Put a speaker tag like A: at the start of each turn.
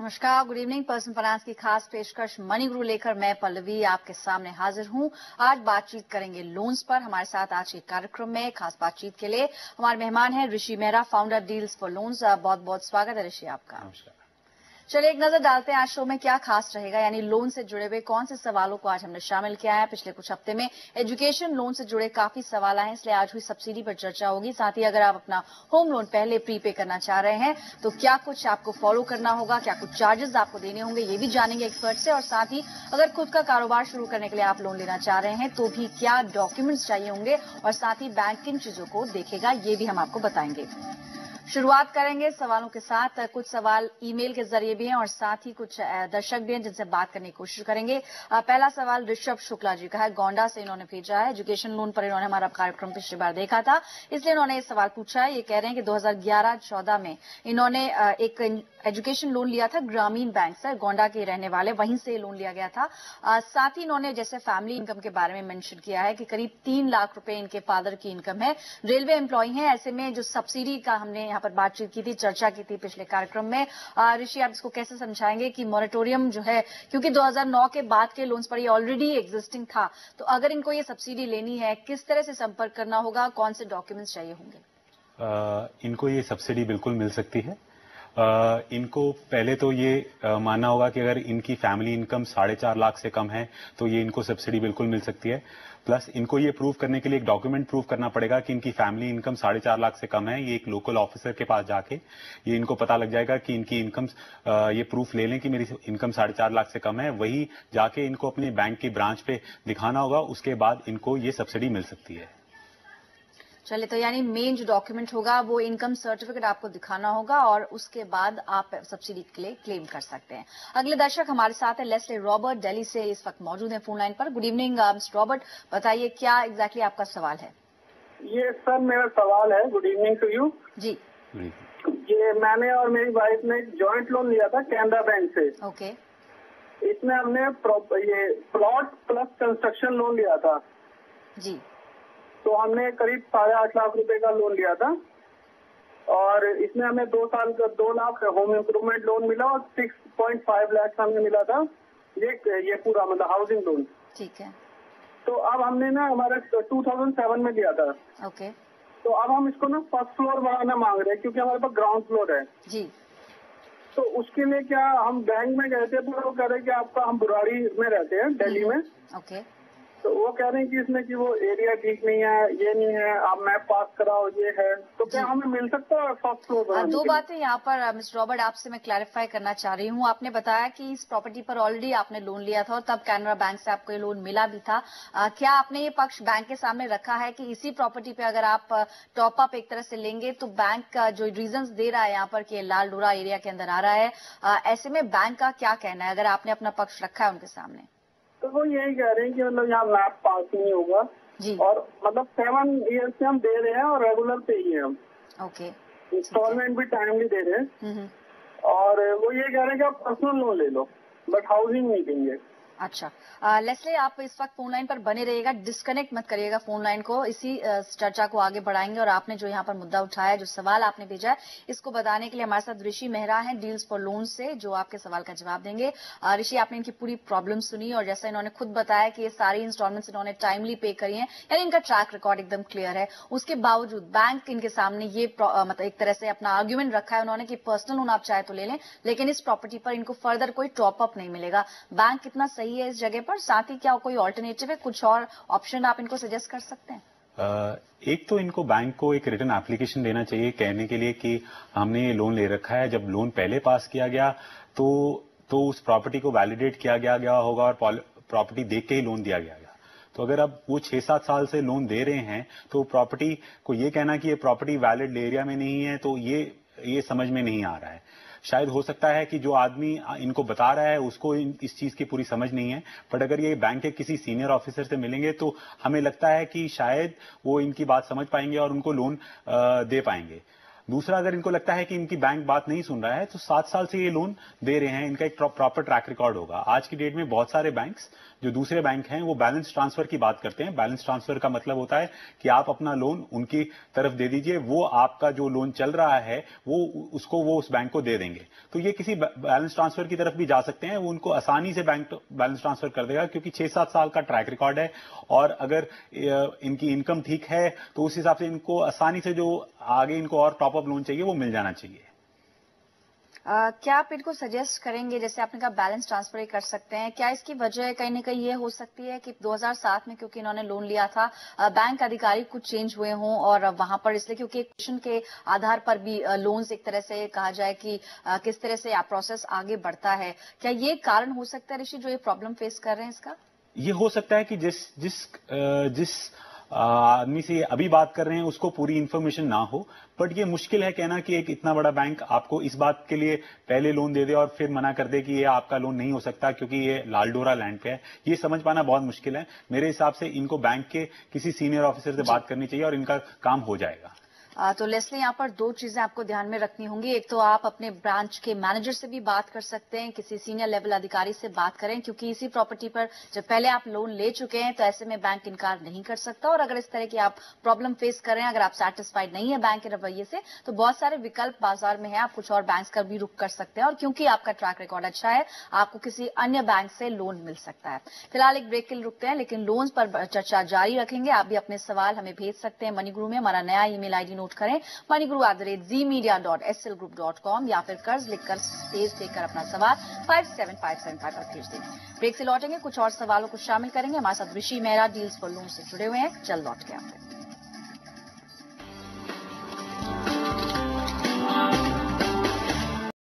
A: नमस्कार, good evening. Personal finance की खास पेशकश मनी गुरु लेकर मैं पल्लवी आपके सामने हाजिर हूं। आज बातचीत करेंगे लोन्स पर। हमारे साथ आज के कार्यक्रम में खास बातचीत के लिए हमारे मेहमान हैं Rishi Mehra, founder deals for loans. बहुत बहुत स्वागत है ऋषि आपका।
B: नमस्कार।
A: चलिए एक नजर डालते हैं आज शो में क्या खास रहेगा, यानी लोन से जुड़े हुए कौन से सवालों को आज हमने शामिल किया है। पिछले कुछ हफ्ते में एजुकेशन लोन से जुड़े काफी सवाल आए हैं, इसलिए आज हुई सब्सिडी पर चर्चा होगी। साथ ही अगर आप अपना होम लोन पहले प्रीपे करना चाह रहे हैं तो क्या कुछ आपको फॉलो करना होगा, क्या कुछ चार्जेस आपको देने होंगे, ये भी जानेंगे एक्सपर्ट से। और साथ ही अगर खुद का कारोबार शुरू करने के लिए आप लोन लेना चाह रहे हैं तो भी क्या डॉक्यूमेंट्स चाहिए होंगे, और साथ ही बैंक किन चीजों को देखेगा, ये भी हम आपको बताएंगे। शुरुआत करेंगे सवालों के साथ। कुछ सवाल ईमेल के जरिए भी हैं और साथ ही कुछ दर्शक भी हैं जिनसे बात करने की कोशिश करेंगे। पहला सवाल ऋषभ शुक्ला जी का है, गोंडा से इन्होंने भेजा है। एजुकेशन लोन पर इन्होंने हमारा कार्यक्रम पिछली बार देखा था, इसलिए इन्होंने ये सवाल पूछा है। ये कह रहे हैं कि 2011-14 में इन्होंने एक एजुकेशन लोन लिया था ग्रामीण बैंक से, गोंडा के रहने वाले, वहीं से लोन लिया गया था। साथ ही इन्होंने जैसे फैमिली इनकम के बारे में मेंशन किया है कि करीब 3 लाख रुपए इनके फादर की इनकम है, रेलवे एम्प्लॉय हैं। ऐसे में जो सब्सिडी का हमने यहाँ पर बातचीत की थी, चर्चा की थी पिछले कार्यक्रम में, ऋषि आप इसको कैसे समझाएंगे कि मॉरेटोरियम जो है, क्योंकि 2009 के बाद के लोन्स पर ये ऑलरेडी एग्जिस्टिंग था, तो अगर इनको ये सब्सिडी लेनी है किस तरह से संपर्क करना होगा, कौन से डॉक्यूमेंट्स चाहिए होंगे?
B: इनको ये सब्सिडी बिल्कुल मिल सकती है। इनको पहले तो ये मानना होगा कि अगर इनकी फैमिली इनकम 4.5 लाख से कम है तो ये इनको सब्सिडी बिल्कुल मिल सकती है। प्लस इनको ये प्रूव करने के लिए एक डॉक्यूमेंट प्रूव करना पड़ेगा कि इनकी फैमिली इनकम 4.5 लाख से कम है। ये एक लोकल ऑफिसर के पास जाके ये इनको पता लग जाएगा कि इनकी इनकम, ये प्रूफ ले लें कि मेरी इनकम 4.5 लाख से कम है, वही जाके इनको अपने बैंक की ब्रांच पे दिखाना होगा। उसके बाद इनको ये सब्सिडी मिल सकती है।
A: चलिए, तो यानी मेन जो डॉक्यूमेंट होगा वो इनकम सर्टिफिकेट आपको दिखाना होगा और उसके बाद आप सब्सिडी के लिए क्लेम कर सकते हैं। अगले दर्शक हमारे साथ है लेस्ले रॉबर्ट, दिल्ली से इस वक्त मौजूद है फोन लाइन पर। गुड इवनिंग मिस्टर रॉबर्ट, बताइए क्या एग्जैक्टली आपका सवाल है।
C: ये सर मेरा सवाल है। गुड इवनिंग टू यू
A: जी।
C: ये मैंने और मेरी वाइफ ने जॉइंट लोन लिया था कैनरा बैंक से।
A: ओके।
C: इसमें हमने ये प्लॉट प्लस कंस्ट्रक्शन लोन लिया था
A: जी।
C: तो हमने करीब 8.5 लाख रुपए का लोन लिया था, और इसमें हमें 2 साल का 2 लाख होम इम्प्रूवमेंट लोन मिला और 6.5 लाख हमें मिला था ये पूरा मतलब हाउसिंग लोन।
A: ठीक है।
C: तो अब हमने ना हमारा 2007 में लिया था।
A: ओके।
C: तो अब हम इसको ना फर्स्ट फ्लोर बनाना मांग रहे हैं क्योंकि हमारे पास ग्राउंड फ्लोर है
A: जी।
C: तो उसके लिए क्या हम बैंक में गए थे तो वो कह रहे कि आपका, हम बुराड़ी में रहते हैं दिल्ली में।
A: ओके।
C: तो वो कह रहे हैं कि इसमें कि वो एरिया ठीक नहीं है, ये नहीं है, आप मैप पास कराओ, ये है। तो क्या हमें मिल सकता है फर्स्ट फ्लोर?
A: दो बातें यहाँ पर मिस्टर रॉबर्ट आपसे मैं क्लैरिफाई करना चाह रही हूँ। आपने बताया कि इस प्रॉपर्टी पर ऑलरेडी आपने लोन लिया था और तब कैनरा बैंक से आपको ये लोन मिला भी था। क्या आपने ये पक्ष बैंक के सामने रखा है कि इसी प्रॉपर्टी पे अगर आप टॉप अप एक तरह से लेंगे तो बैंक जो रीजंस दे रहा है यहाँ पर कि लाल डोरा एरिया के अंदर आ रहा है, ऐसे में बैंक का क्या कहना है अगर आपने अपना पक्ष रखा है उनके सामने?
C: तो वो यही कह रहे हैं कि मतलब यहाँ मैप पास नहीं होगा
A: जी।
C: और मतलब 7 ईयर्स से हम दे रहे हैं और रेगुलर पे ही है हम।
A: ओके।
C: इंस्टॉलमेंट भी टाइमली दे रहे हैं। और वो ये कह रहे हैं कि आप पर्सनल लोन ले लो बट हाउसिंग नहीं देंगे।
A: अच्छा, लेस्ले आप इस वक्त फोन लाइन पर बने रहिएगा, डिस्कनेक्ट मत करिएगा फोन लाइन को। इसी चर्चा को आगे बढ़ाएंगे और आपने जो यहाँ पर मुद्दा उठाया, जो सवाल आपने भेजा है, इसको बताने के लिए हमारे साथ ऋषि मेहरा हैं डील्स फॉर लोन से, जो आपके सवाल का जवाब देंगे। ऋषि, आपने इनकी पूरी प्रॉब्लम सुनी और जैसा इन्होंने खुद बताया कि ये सारी इंस्टॉलमेंट्स इन्होंने टाइमली पे करी है, यानी इनका ट्रैक रिकॉर्ड एकदम क्लियर है। उसके बावजूद बैंक इनके सामने ये मतलब एक तरह से अपना आर्ग्यूमेंट रखा है उन्होंने कि पर्सनल लोन आप चाहे तो ले लें, लेकिन इस प्रॉपर्टी पर इनको फर्दर कोई टॉप अप नहीं मिलेगा। बैंक कितना सही है इस जगह पर? साथ ही क्या कोई ऑल्टरनेटिव है, कुछ और ऑप्शन आप इनको सजेस्ट कर सकते हैं?
B: एक तो इनको बैंक को एक रिटर्न एप्लीकेशन देना चाहिए कहने के लिए कि हमने ये लोन ले रखा है। जब लोन पहले पास किया गया तो उस प्रॉपर्टी को वैलिडेट किया गया होगा और प्रॉपर्टी देख के ही लोन दिया गया। तो अगर अब वो 6-7 साल से लोन दे रहे हैं तो प्रॉपर्टी को ये कहना कि ये प्रॉपर्टी वैलिड एरिया में नहीं है, तो ये समझ में नहीं आ रहा है। शायद हो सकता है कि जो आदमी इनको बता रहा है उसको इस चीज की पूरी समझ नहीं है, बट अगर ये बैंक के किसी सीनियर ऑफिसर से मिलेंगे तो हमें लगता है कि शायद वो इनकी बात समझ पाएंगे और उनको लोन दे पाएंगे। दूसरा, अगर इनको लगता है कि इनकी बैंक बात नहीं सुन रहा है तो 7 साल से ये लोन दे रहे हैं, इनका एक प्रॉपर ट्रैक रिकॉर्ड होगा। आज की डेट में बहुत सारे बैंक्स जो दूसरे बैंक हैं वो बैलेंस ट्रांसफर की बात करते हैं। बैलेंस ट्रांसफर का मतलब होता है कि आप अपना लोन उनकी तरफ दे दीजिए, वो आपका जो लोन चल रहा है वो उस बैंक को दे देंगे। तो ये किसी बैलेंस ट्रांसफर की तरफ भी जा सकते हैं, वो उनको आसानी से बैंक बैलेंस ट्रांसफर कर देगा क्योंकि 6-7 साल का ट्रैक रिकॉर्ड है। और अगर इनकी इनकम ठीक है तो उस हिसाब से इनको आसानी से जो आगे इनको और टॉप अप लोन चाहिए वो मिल जाना चाहिए।
A: क्या आप इनको सजेस्ट करेंगे, जैसे आपने कहा बैलेंस ट्रांसफर ही कर सकते हैं, क्या इसकी वजह कहीं ना कहीं ये हो सकती है कि 2007 में क्योंकि इन्होंने लोन लिया था बैंक अधिकारी कुछ चेंज हुए हों और वहां पर इसलिए क्योंकि क्वेश्चन के आधार पर भी लोन्स एक तरह से कहा जाए कि किस तरह से प्रोसेस आगे बढ़ता है, क्या ये कारण हो सकता है ऋषि जो ये प्रॉब्लम फेस कर रहे हैं इसका?
B: ये हो सकता है कि जिस आदमी से अभी बात कर रहे हैं उसको पूरी इंफॉर्मेशन ना हो, बट ये मुश्किल है कहना कि एक इतना बड़ा बैंक आपको इस बात के लिए पहले लोन दे दे और फिर मना कर दे कि ये आपका लोन नहीं हो सकता क्योंकि ये लालडोरा लैंड पे है। ये समझ पाना बहुत मुश्किल है। मेरे हिसाब से इनको बैंक के किसी सीनियर ऑफिसर से बात करनी चाहिए और इनका काम हो जाएगा।
A: तो लेस्ली, यहाँ पर दो चीजें आपको ध्यान में रखनी होंगी। एक तो आप अपने ब्रांच के मैनेजर से भी बात कर सकते हैं, किसी सीनियर लेवल अधिकारी से बात करें, क्योंकि इसी प्रॉपर्टी पर जब पहले आप लोन ले चुके हैं तो ऐसे में बैंक इनकार नहीं कर सकता। और अगर इस तरह की आप प्रॉब्लम फेस कर रहे हैं, अगर आप सेटिस्फाइड नहीं है बैंक के रवैये से, तो बहुत सारे विकल्प बाजार में है, आप कुछ और बैंक का भी रुख कर सकते हैं। और क्योंकि आपका ट्रैक रिकॉर्ड अच्छा है, आपको किसी अन्य बैंक से लोन मिल सकता है। फिलहाल एक ब्रेक के लिए रुकते हैं, लेकिन लोन पर चर्चा जारी रखेंगे। आप भी अपने सवाल हमें भेज सकते हैं मनीगुरु में। हमारा नया ईमेल आईडी नोट करें, moneyguru@zmedia.slgroup.com, या फिर कर्ज लिखकर तेज देकर अपना सवाल 57575 पर भेज दें। ब्रेक से लौटेंगे, कुछ और सवालों को शामिल करेंगे। हमारे साथ ऋषि मेहरा डील्स फॉर लोन से जुड़े हुए हैं, जल्द लौट के आते हैं।